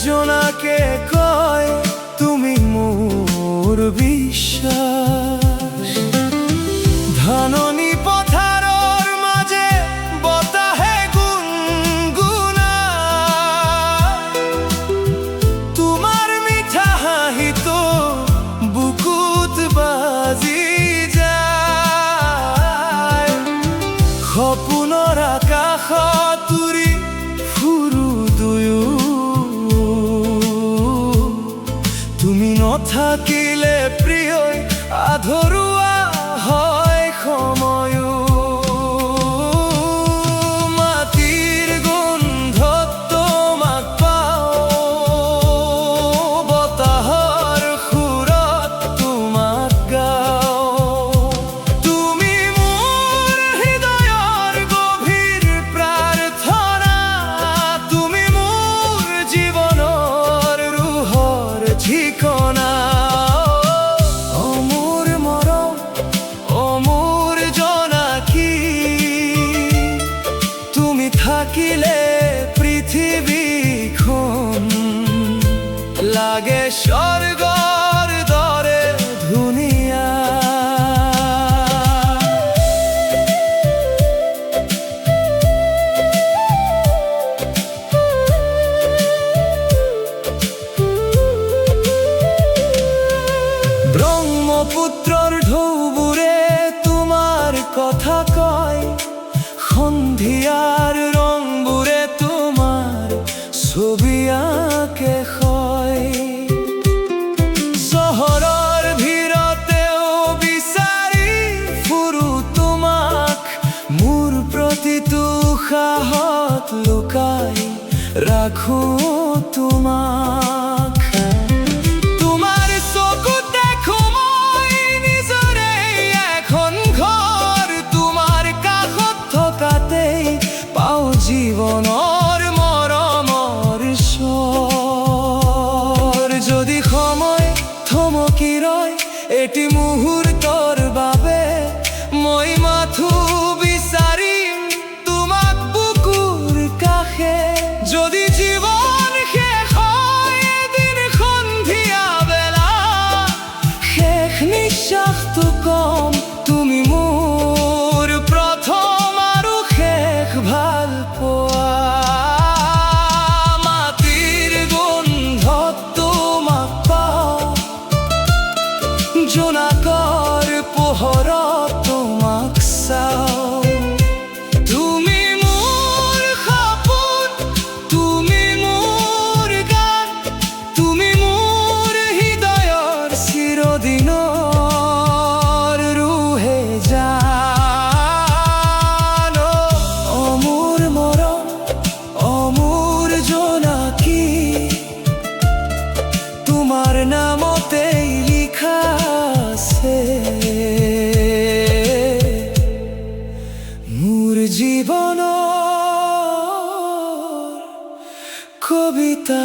জোনাকে কয় তুমি মোর বিশ্বাস। ধাননি পথাৰৰ মাজে বতাহে গুণগুণায়, তোমাৰ মিঠা হাঁহিটো বুকুত বাজি যায়। সপোনৰ আকাশত উৰি ফুৰো দুয়ো, তুমি নথাকিলে প্ৰিয়ই আধৰুৱা হয় সময়ো। মাটিৰ গোন্ধত তোমাক পাওঁ, বতাহৰ সুৰত তোমাক গাওঁ। তুমি মোৰ হৃদয়ৰ গভীৰ প্ৰাৰ্থনা, তুমি মোৰ জীৱনৰ ৰুহৰ ঠিকনা। থাকিলে পৃথিৱীখন লাগে স্বৰ্গৰ দৰে ধুনীয়া। ব্ৰহ্মপুত্ৰৰ ঢৌবোৰে তোমাৰ কথা কয়, সন্ধিয়াৰ ৰংবোৰে তোমাৰ ছবি আঁকে হয়। চহৰৰ ভিৰতেও বিচাৰি ফুৰো তোমাক, মোৰ প্ৰতিটো উশাহত লুকাই ৰাখো তোমাক। তোমাৰ চকুত দেখো মই নিজৰে এখন ঘৰ, তোমাৰ কাষত থকাতেই পাওঁ জীৱনৰ মৰমৰ স্বৰ। যদি সময় থমকি ৰয় এটি মুহূৰ্তৰ বাবে, মই মাথো বিচাৰিম তোমাক বুকুৰ কাষে। যদি জীৱন শেষ হয় এদিন সন্ধিয়া বেলা, শেষ নিশ্বাসটো কম তুমি মোৰ প্ৰথম আৰু শেষ ভাল পোৱা। মাটিৰ গোন্ধত তোমাক পাওঁ, জোনাকৰ পোহৰত তোমাক চাওঁ। তুমি মোৰ সপোন, তুমি মোৰ গান, তুমি মোৰ হৃদয়ৰ চিৰদিনৰ ৰুহে জান। অ মোৰ মৰম, অ মোৰ জোনাকী, তোমাৰ নামতেই লিখা আছে মোৰ জীৱনৰ কবিতা।